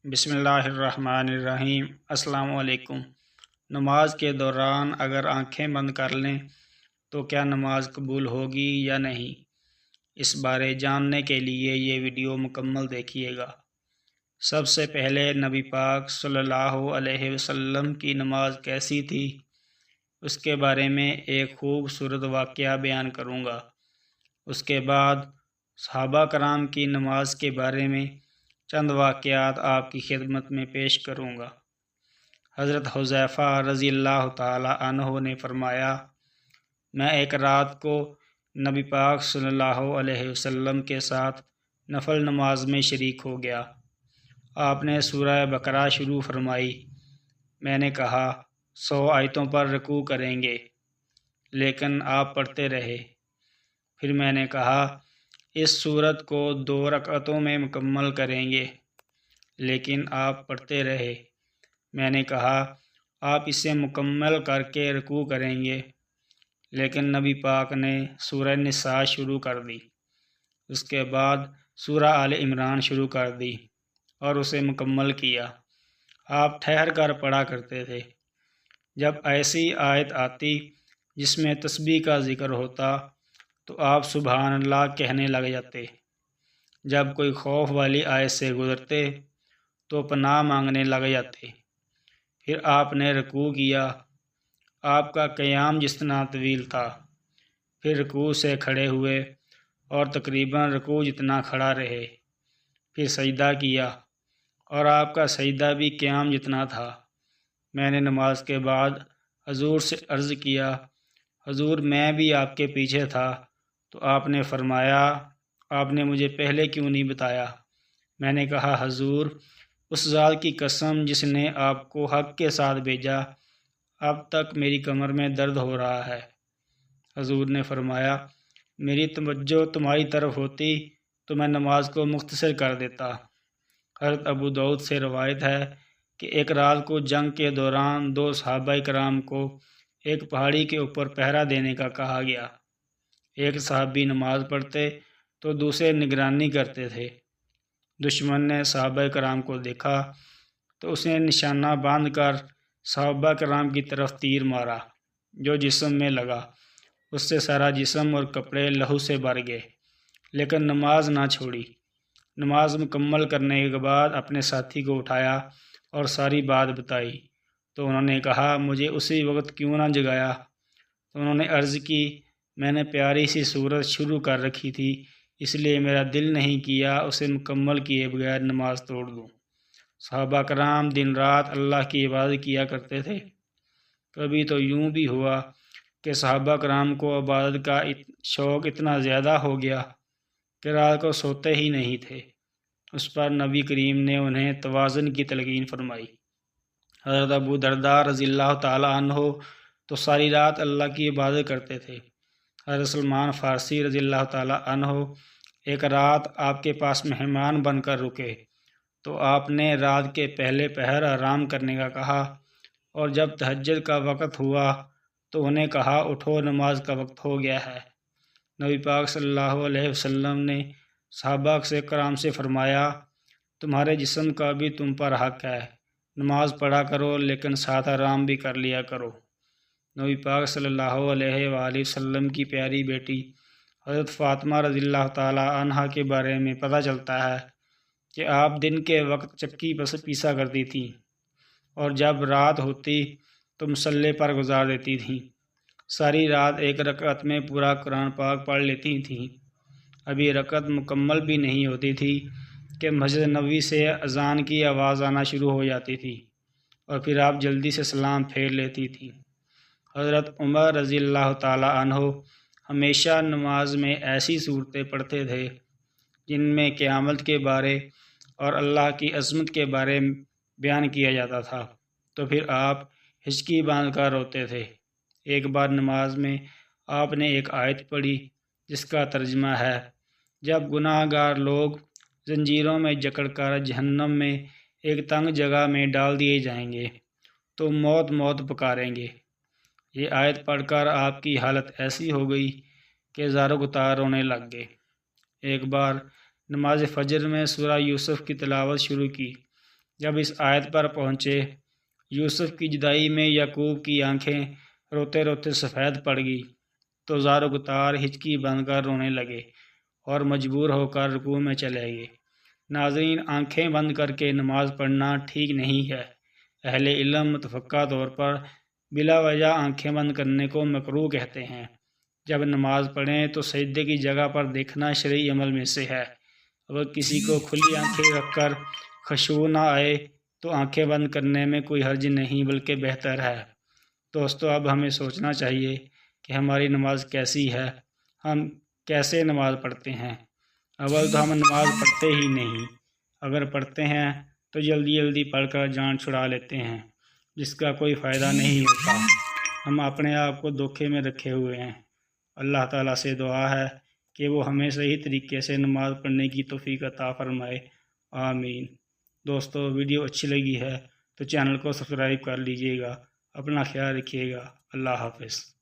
بسم اللہ الرحمن الرحیم۔ السلام علیکم۔ نماز کے دوران اگر آنکھیں بند کر لیں تو کیا نماز قبول ہوگی یا نہیں؟ اس بارے جاننے کے لیے یہ ویڈیو مکمل دیکھیے گا۔ سب سے پہلے نبی پاک صلی اللہ علیہ وسلم کی نماز کیسی تھی اس کے بارے میں ایک خوبصورت واقعہ بیان کروں گا۔ اس کے بعد صحابہ کرام کی نماز کے بارے میں چند واقعات آپ کی خدمت میں پیش کروں گا۔ حضرت حذیفہ رضی اللہ تعالی عنہ نے فرمایا، میں ایک رات کو نبی پاک صلی اللہ علیہ وسلم کے ساتھ نفل نماز میں شریک ہو گیا۔ آپ نے سورہ بقرہ شروع فرمائی۔ میں نے کہا 100 آیتوں پر رکوع کریں گے، لیکن آپ پڑھتے رہے۔ پھر میں نے کہا اس سورت کو 2 رکعتوں میں مکمل کریں گے، لیکن آپ پڑھتے رہے۔ میں نے کہا آپ اسے مکمل کر کے رکوع کریں گے، لیکن نبی پاک نے سورہ نساء شروع کر دی، اس کے بعد سورہ آل عمران شروع کر دی اور اسے مکمل کیا۔ آپ ٹھہر کر پڑھا کرتے تھے۔ جب ایسی آیت آتی جس میں تسبیح کا ذکر ہوتا تو آپ سبحان اللہ کہنے لگ جاتے۔ جب کوئی خوف والی آیت سے گزرتے تو پناہ مانگنے لگ جاتے۔ پھر آپ نے رکوع کیا۔ آپ کا قیام جس طرح طویل تھا، پھر رکوع سے کھڑے ہوئے اور تقریباً رکوع جتنا کھڑا رہے، پھر سجدہ کیا اور آپ کا سجدہ بھی قیام جتنا تھا۔ میں نے نماز کے بعد حضور سے عرض کیا، حضور میں بھی آپ کے پیچھے تھا، تو آپ نے فرمایا آپ نے مجھے پہلے کیوں نہیں بتایا؟ میں نے کہا حضور اس ذات کی قسم جس نے آپ کو حق کے ساتھ بھیجا، اب تک میری کمر میں درد ہو رہا ہے۔ حضور نے فرمایا میری توجہ تمہاری طرف ہوتی تو میں نماز کو مختصر کر دیتا۔ حضرت ابو داؤد سے روایت ہے کہ ایک رات کو جنگ کے دوران 2 صحابہ کرام کو ایک پہاڑی کے اوپر پہرا دینے کا کہا گیا۔ ایک صحابی نماز پڑھتے تو دوسرے نگرانی کرتے تھے۔ دشمن نے صحابہ کرام کو دیکھا تو اس نے نشانہ باندھ کر صحابہ کرام کی طرف تیر مارا جو جسم میں لگا۔ اس سے سارا جسم اور کپڑے لہو سے بھر گئے، لیکن نماز نہ چھوڑی۔ نماز مکمل کرنے کے بعد اپنے ساتھی کو اٹھایا اور ساری بات بتائی تو انہوں نے کہا مجھے اسی وقت کیوں نہ جگایا؟ تو انہوں نے عرض کی میں نے پیاری سی سورت شروع کر رکھی تھی، اس لیے میرا دل نہیں کیا اسے مکمل کیے بغیر نماز توڑ دوں۔ صحابہ کرام دن رات اللہ کی عبادت کیا کرتے تھے۔ کبھی تو یوں بھی ہوا کہ صحابہ کرام کو عبادت کا شوق اتنا زیادہ ہو گیا کہ رات کو سوتے ہی نہیں تھے۔ اس پر نبی کریم نے انہیں توازن کی تلقین فرمائی۔ حضرت ابو درداء رضی اللہ تعالی عنہ تو ساری رات اللہ کی عبادت کرتے تھے۔ حضرت سلمان فارسی رضی اللہ تعالی عنہ ایک رات آپ کے پاس مہمان بن کر رکے تو آپ نے رات کے پہلے پہر آرام کرنے کا کہا، اور جب تہجد کا وقت ہوا تو انہیں کہا اٹھو نماز کا وقت ہو گیا ہے۔ نبی پاک صلی اللہ علیہ وسلم نے صحابہ سے کرام سے فرمایا تمہارے جسم کا بھی تم پر حق ہے، نماز پڑھا کرو لیکن ساتھ آرام بھی کر لیا کرو۔ نبی پاک صلی اللہ علیہ وآلہ وسلم کی پیاری بیٹی حضرت فاطمہ رضی اللہ تعالی عنہا کے بارے میں پتہ چلتا ہے کہ آپ دن کے وقت چکی پیسا کرتی تھیں اور جب رات ہوتی تو مصلی پر گزار دیتی تھیں۔ ساری رات ایک رکعت میں پورا قرآن پاک پڑھ لیتی تھیں۔ ابھی رکعت مکمل بھی نہیں ہوتی تھی کہ مسجد نبوی سے اذان کی آواز آنا شروع ہو جاتی تھی اور پھر آپ جلدی سے سلام پھیر لیتی تھیں۔ حضرت عمر رضی اللہ تعالی عنہ ہمیشہ نماز میں ایسی صورتیں پڑھتے تھے جن میں قیامت کے بارے اور اللہ کی عظمت کے بارے میں بیان کیا جاتا تھا، تو پھر آپ ہچکی باندھ کر روتے تھے۔ ایک بار نماز میں آپ نے ایک آیت پڑھی جس کا ترجمہ ہے جب گناہ گار لوگ زنجیروں میں جکڑ کر جہنم میں ایک تنگ جگہ میں ڈال دیے جائیں گے تو موت موت پکاریں گے۔ یہ آیت پڑھ کر آپ کی حالت ایسی ہو گئی کہ زارو گتار رونے لگ گئے۔ ایک بار نماز فجر میں سورہ یوسف کی تلاوت شروع کی جب اس آیت پر پہنچے، یوسف کی جدائی میں یعقوب کی آنکھیں روتے روتے سفید پڑ گئی تو زار و گتار ہچکی بند کر رونے لگے اور مجبور ہو کر رکوع میں چلے گئے۔ ناظرین، آنکھیں بند کر کے نماز پڑھنا ٹھیک نہیں ہے۔ اہل علم متفقہ طور پر بلا وجہ آنکھیں بند کرنے کو مکروہ کہتے ہیں۔ جب نماز پڑھیں تو سجدے کی جگہ پر دیکھنا شرعی عمل میں سے ہے۔ اگر کسی کو کھلی آنکھیں رکھ کر خشوع نہ آئے تو آنکھیں بند کرنے میں کوئی حرج نہیں بلکہ بہتر ہے۔ دوستو، اب ہمیں سوچنا چاہیے کہ ہماری نماز کیسی ہے، ہم کیسے نماز پڑھتے ہیں۔ اول تو ہم نماز پڑھتے ہی نہیں، اگر پڑھتے ہیں تو جلدی جلدی پڑھ کر جان چھڑا لیتے ہیں، جس کا کوئی فائدہ نہیں ہوتا۔ ہم اپنے آپ کو دھوکے میں رکھے ہوئے ہیں۔ اللہ تعالیٰ سے دعا ہے کہ وہ ہمیں صحیح طریقے سے نماز پڑھنے کی توفیق عطا فرمائے، آمین۔ دوستو، ویڈیو اچھی لگی ہے تو چینل کو سبسکرائب کر لیجئے گا۔ اپنا خیال رکھیے گا۔ اللہ حافظ۔